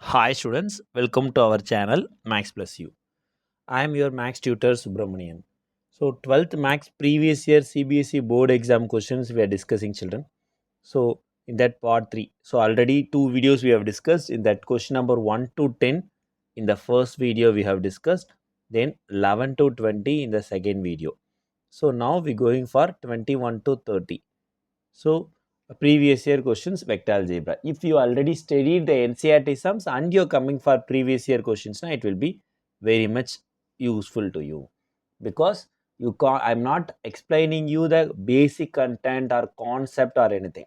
Hi students, welcome to our channel Max Plus U. I am your Max tutor Subramanian. So 12th Max previous year CBSE board exam questions we are discussing children. So in that part 3. So already two videos we have discussed. In that question number 1 to 10 in the first video we have discussed. Then 11 to 20 in the second video. So now we going for 21 to 30. So, previous year questions, vector algebra. If you already studied the NCERT sums and you're coming for previous year questions, now it will be very much useful to you because you can't, I'm not explaining you the basic content or concept or anything.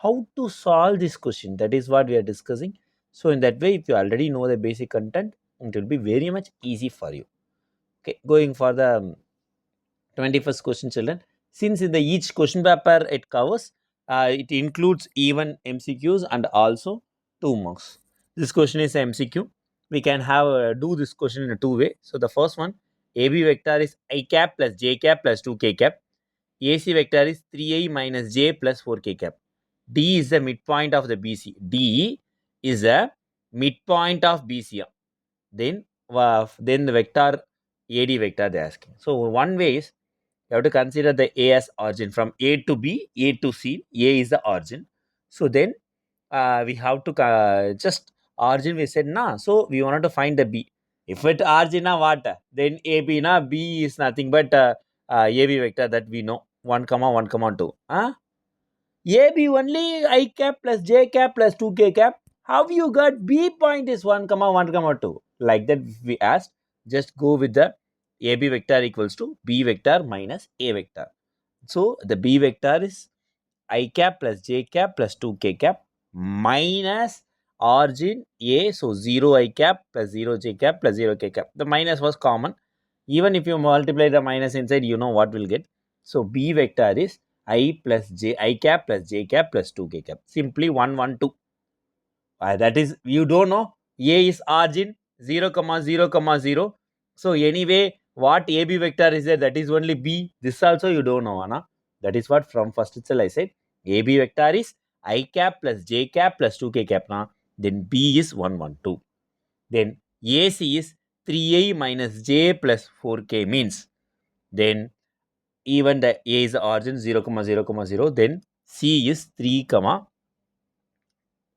How to solve this question? That is what we are discussing. So, in that way, if you already know the basic content, it will be very much easy for you. Okay, going for the 21st question children, since in the each question paper it covers, it includes even MCQs and also 2 marks. This question is MCQ. We can have do this question in a two way. So the first one, AB vector is I cap plus j cap plus 2k cap. AC vector is 3i minus j plus 4k cap. D is the midpoint of the BC. D is the midpoint of BC. Then the vector AD vector they are asking. So one way is you have to consider the A as origin from A to B, A to C. A is the origin. So then we have to just origin we said na. So we wanted to find the B. If it origin na what? Then AB na B is nothing but AB vector that we know 1 comma 1 comma 2. AB only I cap plus j cap plus 2k cap. How you got B point is 1 comma 1 comma 2? Like that we asked. Just go with the AB vector equals to B vector minus A vector. So the B vector is I cap plus j cap plus 2k cap minus origin A. So 0 I cap plus 0 j cap plus 0 k cap. The minus was common. Even if you multiply the minus inside, you know what will get. So B vector is I plus j I cap plus j cap plus 2k cap. Simply 1 1 2. That is you don't know. A is origin 0 comma 0 comma 0. So anyway, what AB vector is there? That is only B. This also you don't know, Anna. That is what from first itself I said. AB vector is I cap plus j cap plus 2k cap. Na. Then B is 1 1 2. Then AC is 3i minus j plus 4k means then even the A is the origin 0 comma 0 comma 0. Then C is 3 comma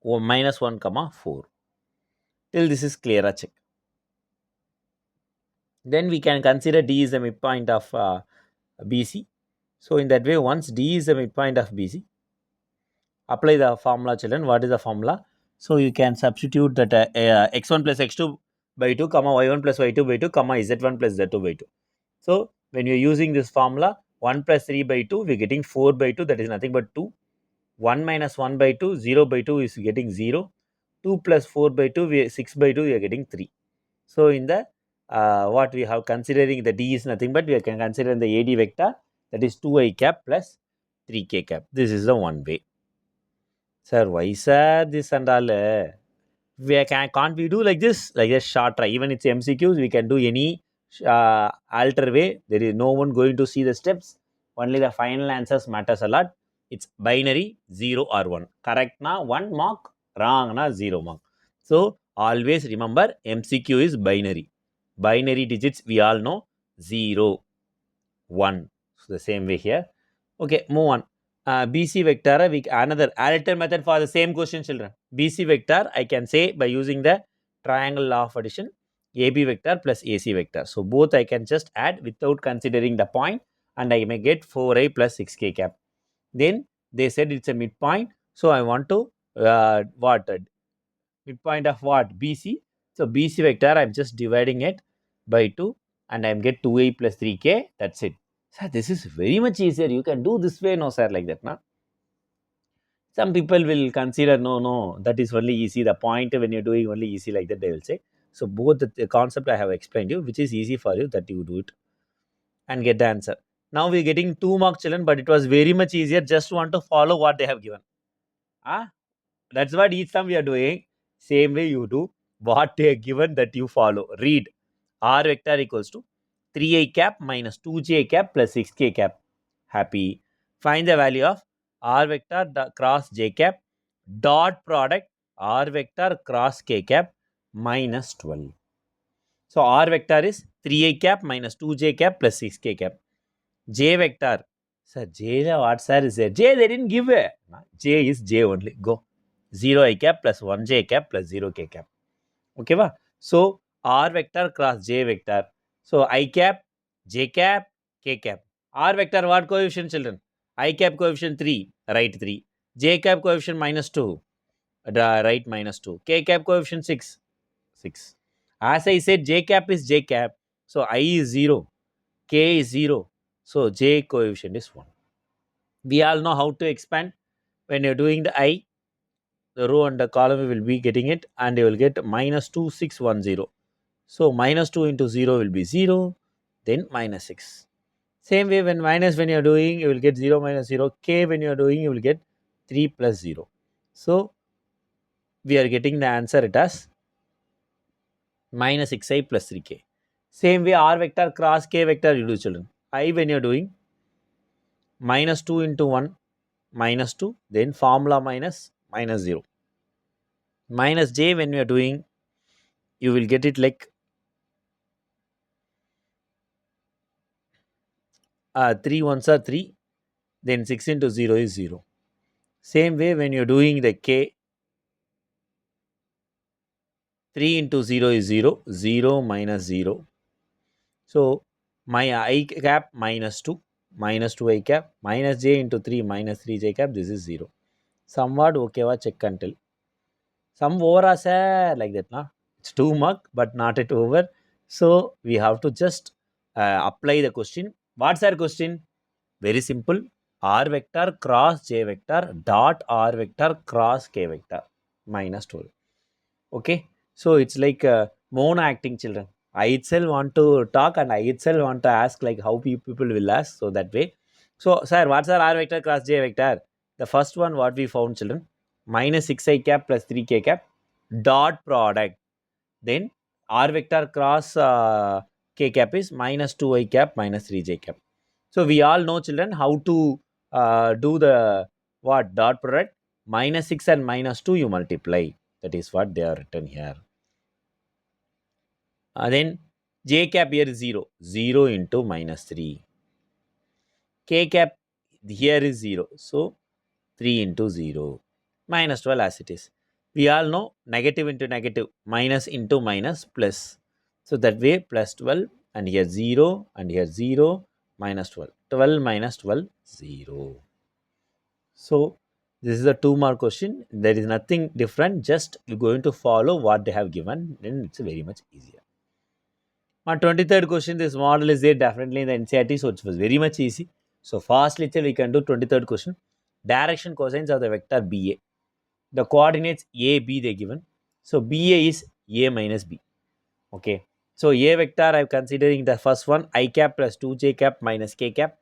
minus 1 comma 4. Till this is clear, check. Then we can consider D is the midpoint of BC. So in that way, once D is the midpoint of BC, apply the formula children. What is the formula? So you can substitute that x1 plus x2 by 2 comma y1 plus y2 by 2 comma z1 plus z2 by 2. So when you're using this formula, 1 plus 3 by 2, we're getting 4 by 2, that is nothing but 2. 1 minus 1 by 2, 0 by 2 is getting 0. 2 plus 4 by 2, 6 by 2, we are getting 3. So in the what we have considering the D is nothing but we can consider the AD vector, that is 2i cap plus 3k cap. This is the one way. Sir, why sir this and all? Can't we do like this? Like a short try. Even it's MCQs, we can do any alter way. There is no one going to see the steps. Only the final answers matters a lot. It's binary 0 or 1. Correct na 1 mark, wrong na 0 mark. So always remember MCQ is binary. Binary digits we all know 0, 1. So the same way here. Okay, move on. BC vector, another alter method for the same question children. BC vector, I can say by using the triangle law of addition, AB vector plus AC vector. So both I can just add without considering the point and I may get 4i plus 6k cap. Then they said it's a midpoint. So I want to, what? Midpoint of what? BC. So BC vector, I'm just dividing it by 2 and I'm get 2a plus 3k. That's it. Sir, this is very much easier. You can do this way, no, sir, like that. Na? Some people will consider, no, that is only easy. The point when you're doing only easy like that, they will say. So both the concept I have explained you, which is easy for you, that you do it and get the answer. Now we're getting 2 mark children, but it was very much easier. Just want to follow what they have given. That's what each time we are doing. Same way you do. What they are given that you follow. Read. R vector equals to 3i cap minus 2j cap plus 6k cap. Happy. Find the value of R vector cross j cap dot product R vector cross k cap minus 12. So R vector is 3i cap minus 2j cap plus 6k cap. J vector. Sir, J what sir is there? J they didn't give a. J is J only. Go. 0i cap plus 1j cap plus 0k cap. Okay, va? So R vector cross J vector. So I cap, J cap, K cap. R vector what coefficient, children? I cap coefficient 3, right 3. J cap coefficient minus 2, right minus 2. K cap coefficient 6, 6. As I said, J cap is J cap. So I is 0, K is 0. So J coefficient is 1. We all know how to expand. When you're doing the I, the row and the column will be getting it, and you will get minus 2610. So minus 2 into 0 will be 0, then minus 6. Same way when you are doing, you will get 0 minus 0. K when you are doing, you will get 3 plus 0. So we are getting the answer it as minus 6i plus 3k. Same way R vector cross K vector you do, children. I when you are doing minus 2 into 1 minus 2, then formula minus minus 0. Minus J when you are doing, you will get it like 3 ones are 3, then 6 into 0 is 0. Same way when you're doing the K, 3 into 0 is 0, 0 minus 0. So my I cap minus 2, minus 2 I cap, minus J into 3, minus 3 J cap, this is 0. Somewhat okay, check until. Some over sir, like that, na? It's 2 mark, but not at over. So we have to just apply the question. What's our question? Very simple. R vector cross J vector dot R vector cross K vector minus 12. Okay. So it's like mono acting, children. I itself want to talk and I itself want to ask like how people will ask. So that way. So sir, what's our R vector cross J vector? The first one what we found, children, minus 6i cap plus 3k cap dot product. Then R vector cross k cap is minus 2i cap minus 3j cap. So we all know, children, how to do the what dot product. Minus 6 and minus 2 you multiply. That is what they are written here. Then j cap here is 0. 0 into minus 3. K cap here is 0. So 3 into 0. Minus 12 as it is. We all know negative into negative, minus into minus plus. So that way plus 12 and here 0 and here 0 minus 12. 12 minus 12, 0. So this is a 2 mark question. There is nothing different. Just you're going to follow what they have given. Then it's very much easier. My 23rd question, this model is there definitely in the NCERT, so it was very much easy. So fastly we can do 23rd question. Direction cosines of the vector BA. The coordinates A, B they given. So BA is A minus B. Okay. So A vector I'm considering the first one, I cap plus 2j cap minus k cap,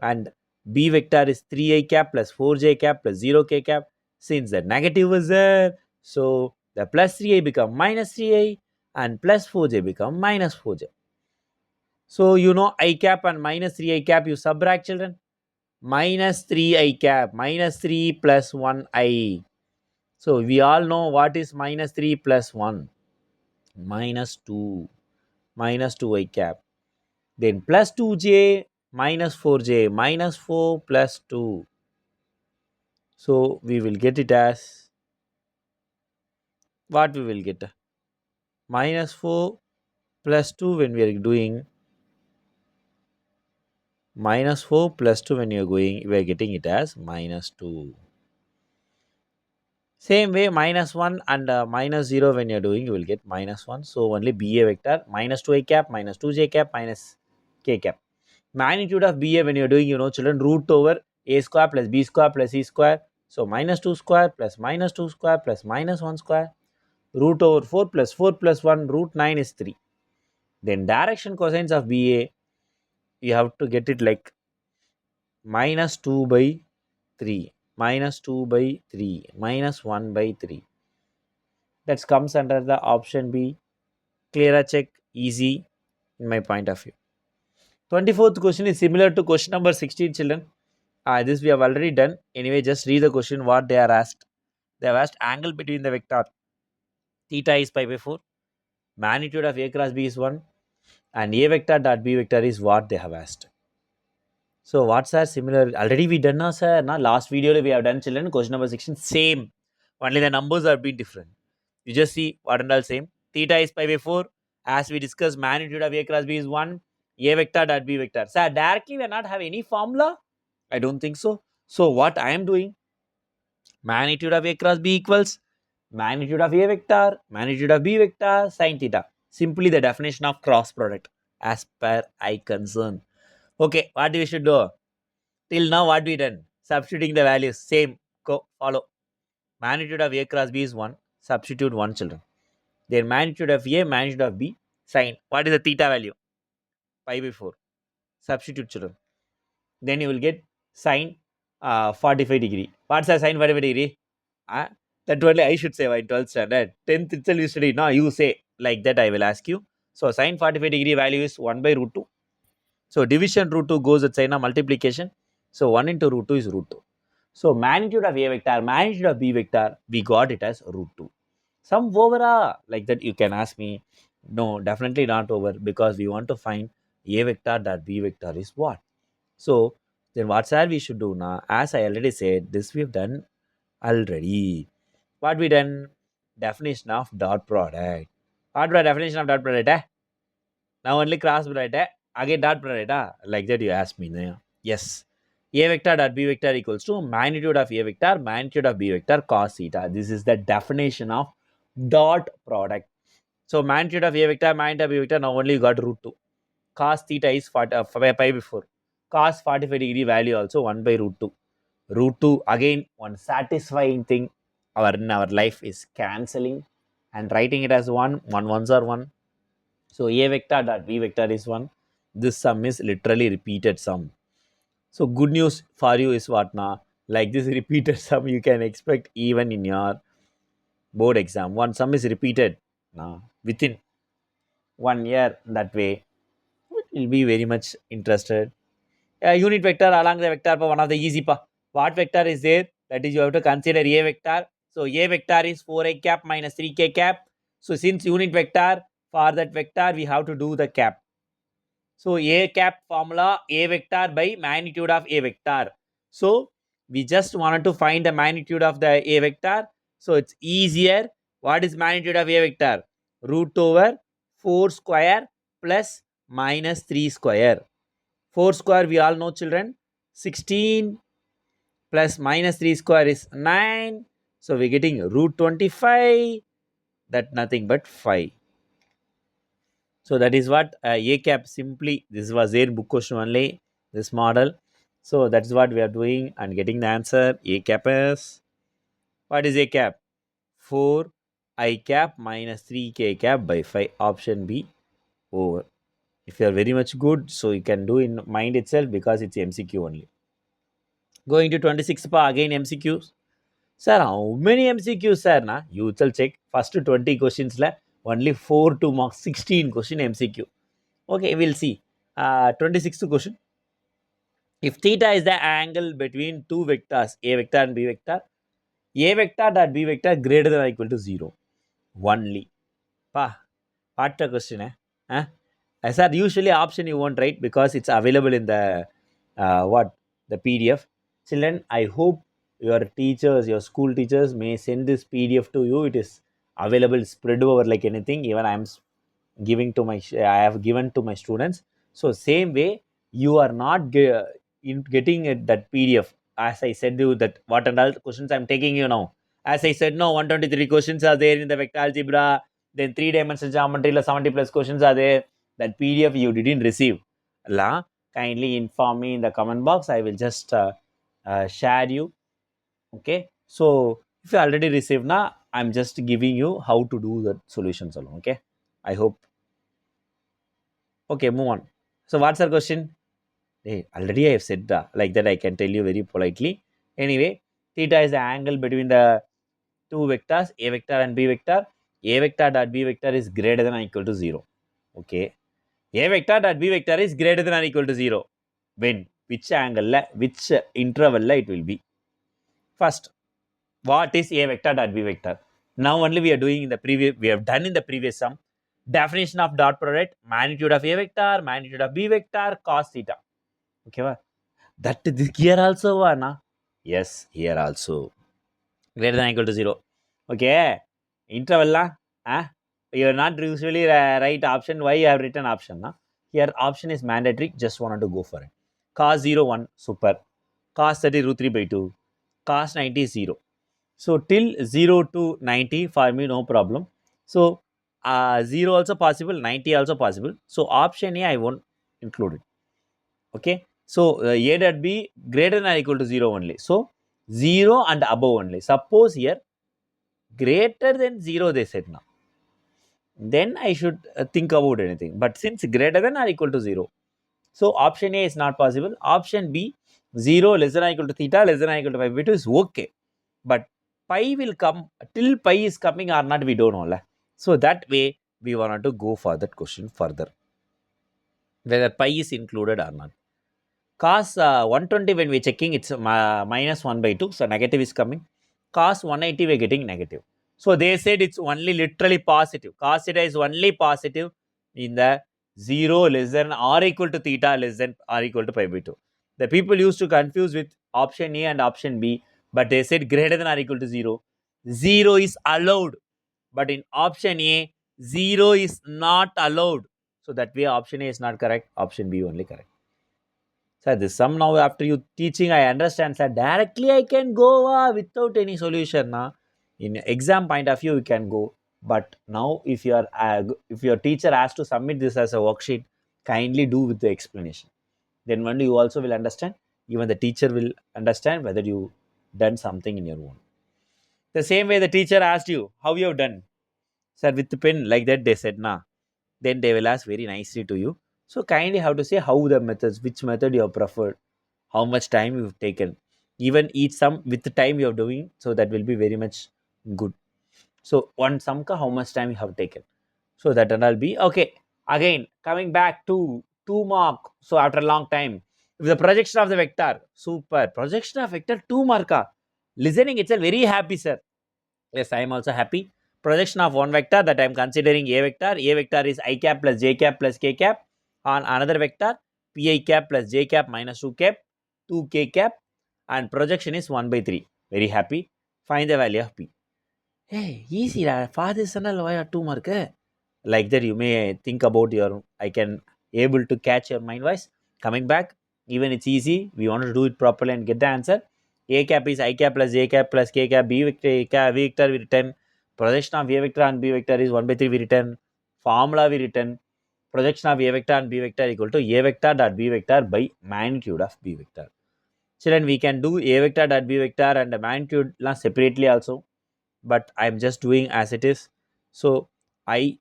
and B vector is 3i cap plus 4j cap plus 0k cap. Since the negative was there, so the plus 3i become minus 3i and plus 4j become minus 4j. So you know I cap and minus 3i cap you subtract, children. Minus 3i cap, minus 3 plus 1i. So we all know what is minus 3 plus 1. Minus 2. Minus 2i cap. Then plus 2j minus 4j minus 4 plus 2. So we will get it as what we will get? Minus 4 plus 2 when we are doing minus 4 plus 2 when you are going, we are getting it as minus 2. Same way minus 1 and minus 0 when you are doing, you will get minus 1. So only BA vector minus 2i cap minus 2j cap minus k cap. Magnitude of BA when you are doing, you know, children, root over a square plus b square plus c square. So minus 2 square plus minus 2 square plus minus 1 square. Root over 4 plus 1 root 9 is 3. Then direction cosines of BA, you have to get it like minus 2 by 3, minus 2 by 3, minus 1 by 3. That comes under the option B. Clear check, easy in my point of view. 24th question is similar to question number 16, children. This we have already done. Anyway, just read the question what they are asked. They have asked angle between the vector theta is pi by 4. Magnitude of A cross B is 1 and A vector dot B vector is what they have asked. So what's our similar? Already we done now, sir. Now last video we have done children. Question number 16 same. Only the numbers are bit different. You just see what and all same. Theta is pi by 4. As we discussed, magnitude of A cross B is 1. A vector dot B vector. Sir, directly we are not have any formula. I don't think so. So what I am doing? Magnitude of A cross B equals magnitude of A vector, magnitude of B vector, sine theta. Simply the definition of cross product as per I concern. Okay, what we should do? Till now, what we done? Substituting the values. Same. Go. Follow. Magnitude of A cross B is 1. Substitute 1 children. Then magnitude of A, magnitude of B, sine. What is the theta value? Pi by 4. Substitute children. Then you will get sine 45 degree. What's the sine 45 degree? That only I should say in 12th standard. 10th itself you study. No, you say. Like that I will ask you. So sine 45 degree value is 1 by root 2. So division root 2 goes at sign of multiplication. So 1 into root 2 is root 2. So magnitude of A vector, magnitude of B vector, we got it as root 2. Some over like that you can ask me. No, definitely not over because we want to find A vector that B vector is what. So then what's that we should do now? As I already said, this we have done already. What we done? Definition of dot product. What was definition of dot product? Now only cross product. Again dot product. Like that you ask me. Yes. A vector dot B vector equals to magnitude of A vector, magnitude of B vector cos theta. This is the definition of dot product. So magnitude of A vector, magnitude of B vector, now only you got root 2. Cos theta is pi before. Cos 45 degree value also 1 by root 2. Root 2 again one satisfying thing in our life is cancelling and writing it as 1. 1 ones are 1. So A vector dot B vector is 1. This sum is literally repeated sum. So good news for you is what now? Like this repeated sum you can expect even in your board exam. One sum is repeated within 1 year. That way will be very much interested. Unit vector along the vector for one of the easy pa. What vector is there? That is you have to consider A vector. So A vector is 4i cap minus 3k cap. So since unit vector for that vector we have to do the cap. So A cap formula A vector by magnitude of A vector. So we just wanted to find the magnitude of the A vector. So it's easier. What is magnitude of A vector? Root over 4 square plus minus 3 square. 4 square we all know children. 16 plus minus 3 square is 9. So we're getting root 25. That nothing but 5. So that is what A cap simply, this was there in book question only, this model. So that's what we are doing and getting the answer. A cap is, what is A cap? 4 I cap minus 3k cap by 5. Option B over. If you are very much good, so you can do in mind itself because it's MCQ only. Going to 26 again MCQs. Sir, how many MCQs, sir? You will check. First 20 questions, only 4 to mark 16 question MCQ. Okay, we'll see. 26th question. If theta is the angle between two vectors, A vector and B vector, A vector dot B vector greater than or equal to 0. Only. What the question? Sir, usually option you won't write because it's available in the the PDF. Children, I hope your teachers, your school teachers may send this PDF to you. It is available, spread over like anything. Even I am giving to my, I have given to my students. So same way, you are not getting that PDF. As I said you that what and all questions I am taking you now. As I said, no, 123 questions are there in the vector algebra. Then 3-dimensional geometry, 70 plus questions are there. That PDF you didn't receive. Kindly inform me in the comment box. I will just share you. Okay. So if you already received now, I'm just giving you how to do the solutions alone. Okay. I hope. Okay, move on. So what's our question? Hey, already I have said like that I can tell you very politely. Anyway, theta is the angle between the two vectors, A vector and B vector. A vector dot B vector is greater than or equal to 0. Okay. A vector dot B vector is greater than or equal to 0. When? Which angle, which interval it will be. First, what is A vector dot B vector? Now only we are doing in the previous, we have done in the previous sum. Definition of dot product, magnitude of A vector, magnitude of B vector, cos theta. Okay, va? That here also, va, na? Yes, here also. Greater than or equal to 0. Okay, interval, la? You are not usually right option. Why you have written option? Na? Here option is mandatory. Just wanted to go for it. Cos 0, 1, super. Cos 30 root 3 by 2. Cos 90 is 0. So till 0 to 90 for me no problem. So 0 also possible, 90 also possible. So option A I won't include it. Okay. So A that be greater than or equal to 0 only. So 0 and above only. Suppose here greater than 0 they said now. Then I should think about anything. But since greater than or equal to 0. So option A is not possible. Option B 0 less than or equal to theta less than or equal to pi by 2 is okay. But pi will come till pi is coming or not, we don't know. La. So that way we wanted to go for that question further, whether pi is included or not. Cos 120 when we're checking, it's minus 1 by 2, so negative is coming. Cos 180 we're getting negative. So they said it's only literally positive. Cos theta is only positive in the 0 less than or equal to theta less than or equal to pi by 2. The people used to confuse with option A and option B, but they said greater than or equal to 0. 0 is allowed, but in option A, 0 is not allowed. So that way option A is not correct, option B only correct. Sir, this sum now after you teaching, I understand, sir. Directly I can go without any solution. Na? In exam point of view, you can go. But now, if your teacher has to submit this as a worksheet, kindly do with the explanation. Then only you also will understand. Even the teacher will understand whether you done something in your own. The same way the teacher asked you, how you have done, sir, with the pen like that. They said, nah. Then they will ask very nicely to you. So kindly have to say how the methods, which method you have preferred, how much time you've taken, even each sum with the time you're doing, so that will be very much good. So one sum ka how much time you have taken, so that and I'll be okay. Again coming back to 2 mark, so after a long time, if the projection of the vector, super, projection of vector 2 mark, listening itself very happy, sir. Yes, I am also happy. Projection of one vector that I am considering A vector. A vector is I cap plus j cap plus k cap on another vector pi cap plus j cap minus 2 cap 2k cap, and projection is 1 by 3. Very happy. Find the value of p. Hey, easy. For this and why are 2 mark? Like that you may think about your, I can able to catch your mind voice. Coming back, even it's easy. We want to do it properly and get the answer. A cap is I cap plus j cap plus k cap. B vector, V vector we return. Projection of A vector and B vector is 1 by 3 we return. Formula we return. Projection of A vector and B vector equal to A vector dot B vector by magnitude of B vector. Children, we can do A vector dot B vector and the magnitude separately also, but I'm just doing as it is. So I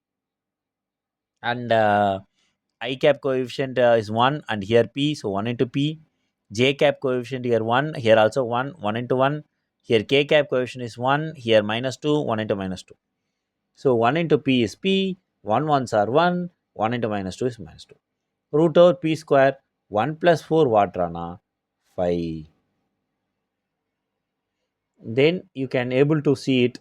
and I cap coefficient is 1, and here p, so 1 into p. J cap coefficient here 1, here also 1, 1 into 1. Here k cap coefficient is 1, here minus 2, 1 into minus 2. So 1 into p is p, 1 ones are 1, 1 into minus 2 is minus 2. Root over p square, 1 plus 4 what rana? 5. Then you can able to see it.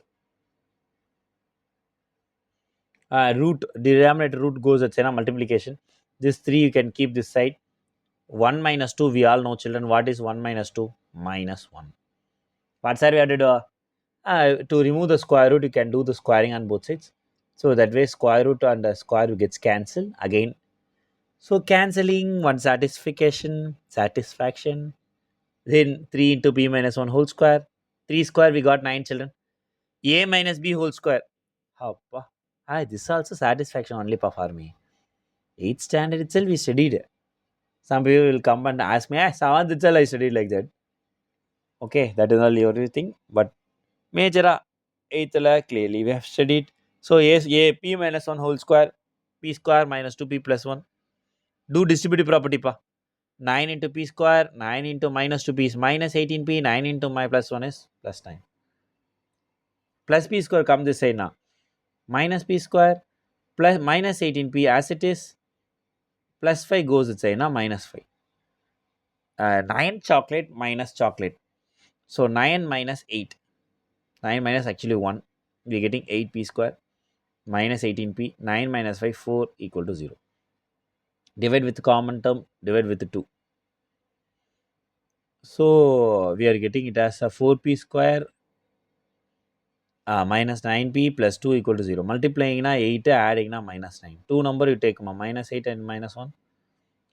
Root, denominator root goes at multiplication. This 3 you can keep this side. 1 minus 2, we all know, children, what is 1 minus 2? Minus 1. What sir we have to do? To remove the square root, you can do the squaring on both sides. So that way square root and the square root gets cancelled again. So cancelling, one satisfaction. Then 3 into p minus 1 whole square. 3 square, we got 9, children. A minus b whole square. Hoppa. This is also satisfaction only for me. 8th standard itself we studied. Some people will come and ask me, 7th itself I studied like that. Okay, that is only everything. But major 8th clearly we have studied. So yes, a p minus 1 whole square, p square minus 2p plus 1. Do distributive property pa. 9 into p square, 9 into minus 2p is minus 18p, 9 into my plus 1 is plus 9. Plus p square come this side now. Minus p square plus minus 18p as it is. Plus 5 goes this side now, minus 5. 9 chocolate minus chocolate. So 9 minus 8. 9 minus actually 1. We are getting 8p square. minus 18p, 9 minus 5, 4 equal to 0. Divide with common term, divide with 2. So we are getting it as a 4p square minus 9p plus 2 equal to 0. Multiplying na 8, adding na minus 9. Two number you take minus 8 and minus 1.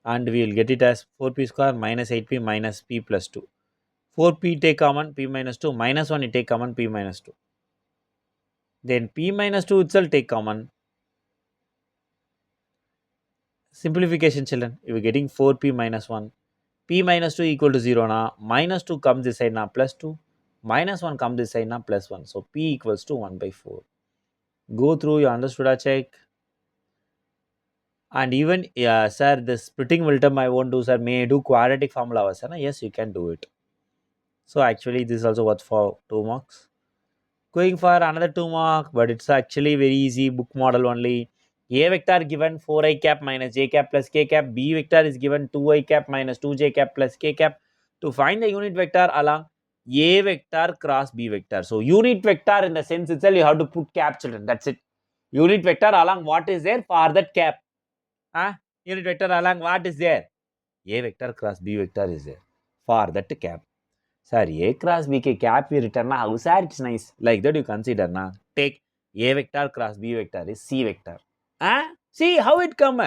And we will get it as 4p square minus 8p minus p plus 2. 4p take common, p minus 2, minus 1 you take common, p minus 2. Then p minus 2 itself take common. Simplification children, you are getting 4p minus 1. P minus 2 equal to 0 na, minus 2 comes this side na plus 2, minus 1 comes this side na plus 1. So p equals to 1 by 4. Go through, you understood a check. And even, yeah, sir, the splitting will term I won't do, sir. May I do quadratic formula, sir? Yes, you can do it. So actually, this is also worth for 2 marks. Going for another 2 mark, but it's actually very easy, book model only. A vector given 4i cap minus j cap plus k cap. B vector is given 2i cap minus 2j cap plus k cap. To find the unit vector along A vector cross B vector. So unit vector in the sense itself, you have to put cap, children. That's it. Unit vector along what is there for that cap. Unit vector along what is there? A vector cross B vector is there for that cap. Sir, A cross B ke cap we return na, how sir it's nice. Like that you consider na. Take A vector cross B vector is C vector. See how it come.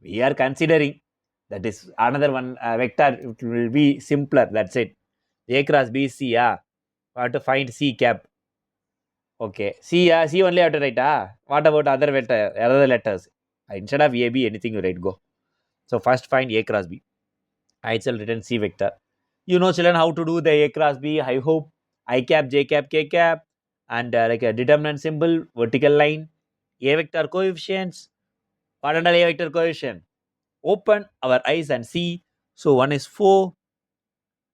We are considering that is another one vector. It will be simpler. That's it. A cross B C. We have to find C cap. Okay. C. C only have to write. What about other vector, other letters? Instead of A B, anything you write. Go. So first find A cross B. I itself written C vector. You know, children, how to do the A cross B. I hope I cap, J cap, K cap, and like a determinant symbol, vertical line, A vector coefficients. What under A vector coefficient? Open our eyes and see. So one is 4,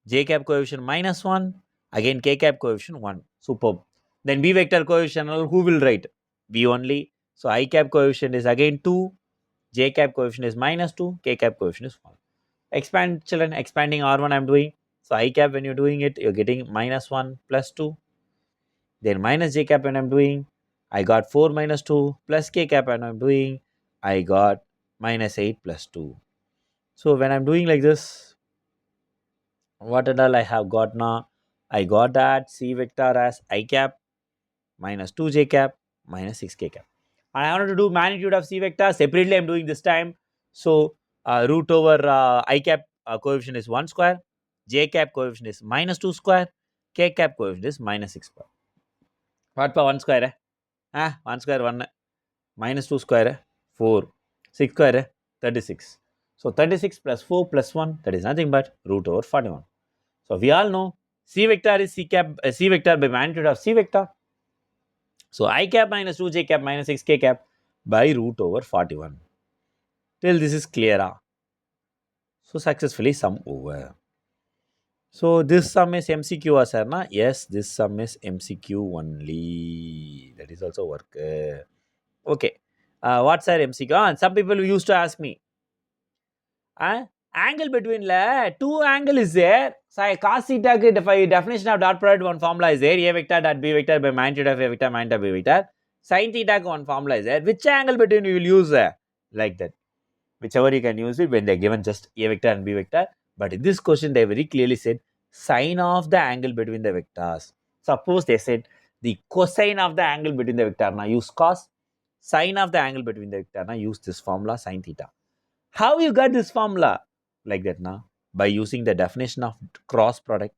J cap coefficient minus 1, again K cap coefficient 1. Superb. Then B vector coefficient, who will write? B only. So I cap coefficient is again 2, J cap coefficient is minus 2, K cap coefficient is 1. Expand, children, expanding R1 I'm doing. So I cap when you're doing it, you're getting minus 1 plus 2. Then minus J cap when I'm doing, I got 4 minus 2 plus K cap when I'm doing, I got minus 8 plus 2. So when I'm doing like this, what and all I have got now? I got that C vector as I cap minus 2J cap minus 6K cap. And I wanted to do magnitude of C vector separately. I'm doing this time. So root over I cap coefficient is 1 square, J cap coefficient is minus 2 square, K cap coefficient is minus 6 square. What for 1 square? 1 square 1 minus 2 square 4, 6 square 36. So 36 plus 4 plus 1, that is nothing but root over 41. So we all know C vector is C cap, C vector by magnitude of C vector. So I cap minus 2j cap minus 6k cap by root over 41. Till this is clear. So successfully sum over. So this sum is MCQ, sir, na? Yes, this sum is MCQ only. That is also work. Okay. What's our MCQ? And some people used to ask me, angle between two angle is there. So cos theta definition of dot product one formula is there. A vector dot B vector by magnitude of A vector magnitude of B vector. Sin theta one formula is there. Which angle between you will use like that? Whichever you can use it when they are given just A vector and B vector. But in this question they very clearly said sine of the angle between the vectors. Suppose they said the cosine of the angle between the vector. Now use cos. Sine of the angle between the vector. Now use this formula sin theta. How you got this formula? Like that now? By using the definition of cross product,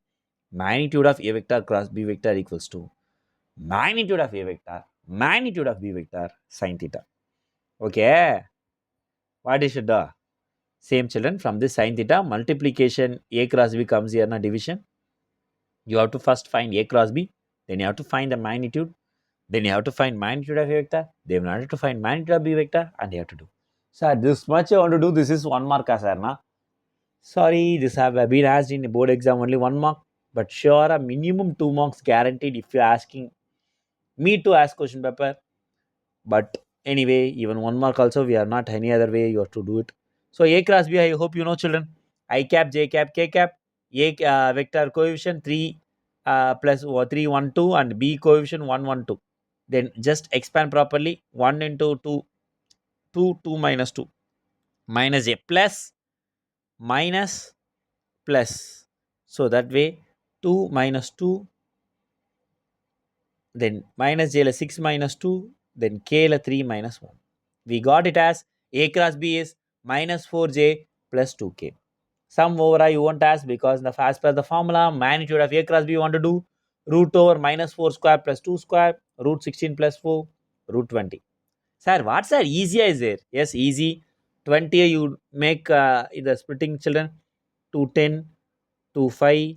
magnitude of A vector cross B vector equals to magnitude of A vector, magnitude of B vector, sin theta. Okay. What is it? Same, children, from this sin theta, multiplication A cross B comes here na division. You have to first find A cross B, then you have to find the magnitude, then you have to find magnitude of A vector, then you have to find magnitude of B vector, and you have to do. Sir, this much I want to do, this is 1 mark, sir, na? Sorry, this have been asked in a board exam only 1 mark, but sure a minimum 2 marks guaranteed if you are asking me to ask question paper. But anyway, even 1 mark also we are not any other way you have to do it. So A cross B, I hope you know, children. I cap, J cap, K cap, A vector coefficient 3 plus 3 1 2 and B coefficient 1 1 2. Then just expand properly. 1 into 2, 2, 2 minus 2. Minus a plus, minus, plus. So that way 2 minus 2, then minus j 6 minus 2, then k 3 minus 1. We got it as a cross b is minus 4j plus 2k. Sum over I you won't ask because as per the formula, magnitude of a cross b you want to do root over minus 4 square plus 2 square, root 16 plus 4, root 20. Sir, what's that easy is there? Yes, easy. 20 you make the splitting children to 10 to 5.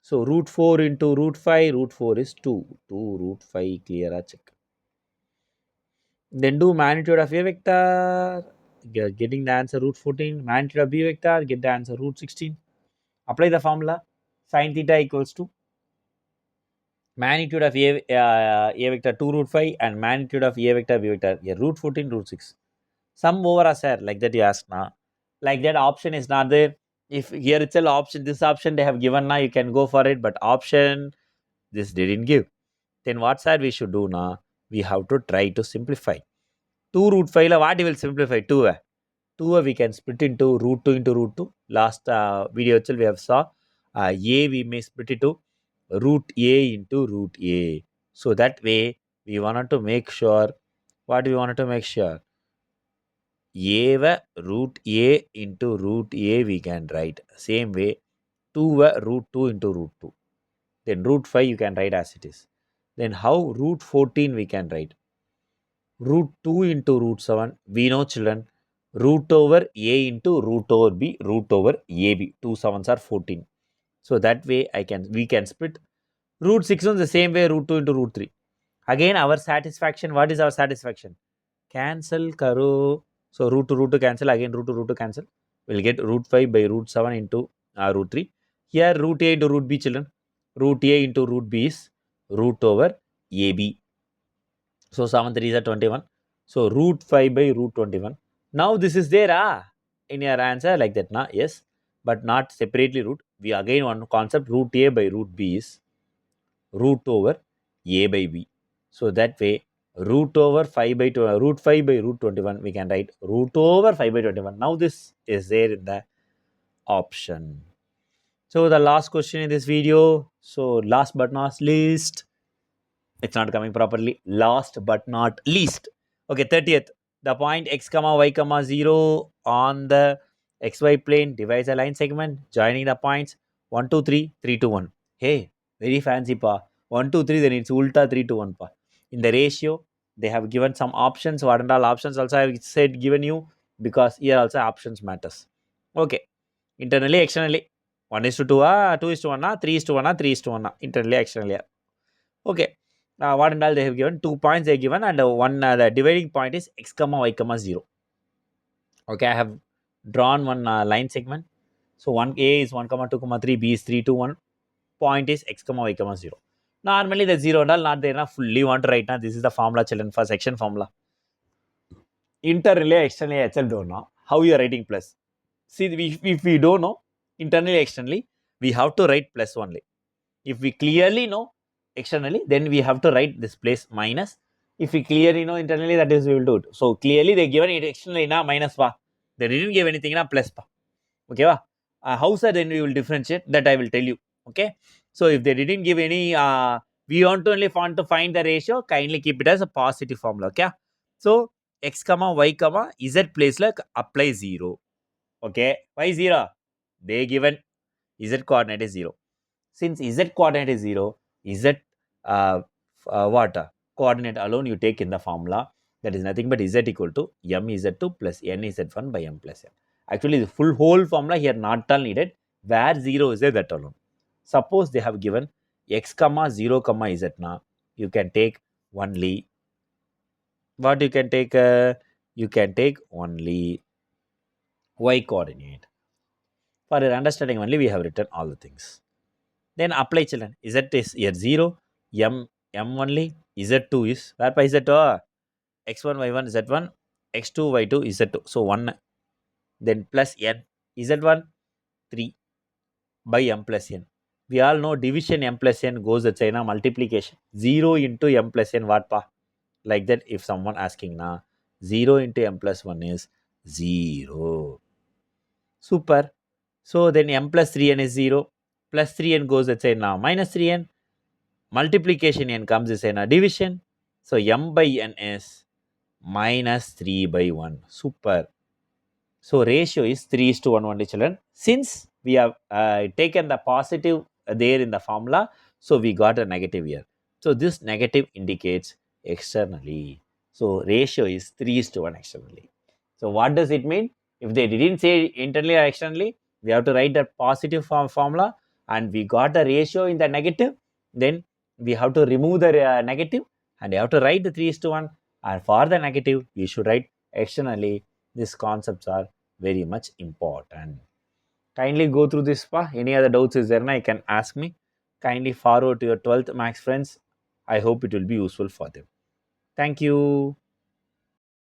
So root 4 into root 5, root 4 is 2. 2 root 5 clear check. Then do magnitude of a vector, getting the answer root 14. Magnitude of b vector, get the answer root 16. Apply the formula. Sin theta equals to magnitude of a vector 2 root 5 and magnitude of a vector b vector root 14 root 6. Sum over a sir, like that you ask now. Like that option is not there. If here itself option, this option they have given now, you can go for it, but option this didn't give. Then what sir we should do now? We have to try to simplify. 2 root 5 what you will simplify? 2 2 we can split into root 2 into root 2. Last video itself we have saw a we may split it to root a into root a. So that way we wanted to make sure, what we wanted to make sure, a root a into root a we can write. Same way 2 root 2 into root 2. Then root 5 you can write as it is. Then how root 14 we can write? Root 2 into root 7. We know children, root over a into root over b, root over ab. 2 sevens are 14. So that way we can split root 6 on the same way root 2 into root 3. Again our satisfaction, what is our satisfaction? Cancel karo. So root to cancel, again root to cancel. We'll get root 5 by root 7 into root 3. Here root a into root b children. Root a into root b is root over ab. So 7 3 is 21. So root 5 by root 21. Now this is there in your answer like that na? Yes, but not separately root. We again one concept, root a by root b is root over a by b. So that way root over 5 by root 5 by root 21 we can write root over 5 by 21. Now this is there in the option. So the last question in this video. So last but not least, it's not coming properly. Last but not least. Okay, 30th. The point x comma y comma 0 on the xy plane divides a line segment joining the points 1 2 3 3 to 1. Hey, very fancy pa. 1 2 3 then it's ulta 3 to 1 pa. In the ratio they have given some options. What and all options also I have said given you, because here also options matters. Okay, internally externally 1 is to 2 2 is to 1 3 is to 1 3 is to 1 internally externally. Okay, what and all they have given 2 points they have given, and one the dividing point is x comma y comma 0. Okay, I have drawn one line segment. So 1 a is 1 comma 2 comma 3, b is 3 to 1, point is x comma y comma 0. Normally the 0 and all not there, fully want to write now. This is the formula children for section formula. Internally externally itself don't know how you are writing plus. See, if we don't know internally externally, we have to write plus only. If we clearly know externally, then we have to write this place minus. If we clearly know internally, that is we will do it. So clearly they given it externally na minus pa. They didn't give anything na plus pa. Okay va? How sir then we will differentiate, that I will tell you. Okay. So if they didn't give any, we want to only want to find the ratio, kindly keep it as a positive formula. Okay. So x comma y comma z place like apply 0. Okay. Why 0? They given z coordinate is 0. Since z coordinate is 0, z what coordinate alone you take in the formula, that is nothing but z equal to m z2 plus n z1 by m plus n. Actually the full whole formula here not all needed, where 0 is there, that alone. Suppose they have given x comma 0 comma z na, you can take only what you can take, you can take only y coordinate. For your understanding only we have written all the things. Then apply children. Z is here 0, m only, z2 is where by z2 x1 y1 z1, x2 y2 z2, so 1, then plus n z1 3 by m plus n. We all know division m plus n goes the China multiplication 0 into m plus n what pa. Like that, if someone asking na 0 into m plus 1 is 0. Super. So then m plus 3n is 0. Plus 3n goes inside now minus 3n. Multiplication n comes inside now division. So m by n is minus 3 by 1. Super. So ratio is 3 is to 1 only, children. Since we have taken the positive there in the formula, so we got a negative here. So this negative indicates externally. So ratio is 3 is to 1 externally. So what does it mean? If they didn't say internally or externally, we have to write the positive formula, and we got the ratio in the negative, then we have to remove the negative, and you have to write the 3 is to 1. And for the negative, we should write externally. These concepts are very much important. Kindly go through this. Any other doubts is there, na, you can ask me. Kindly forward to your 12th max friends. I hope it will be useful for them. Thank you.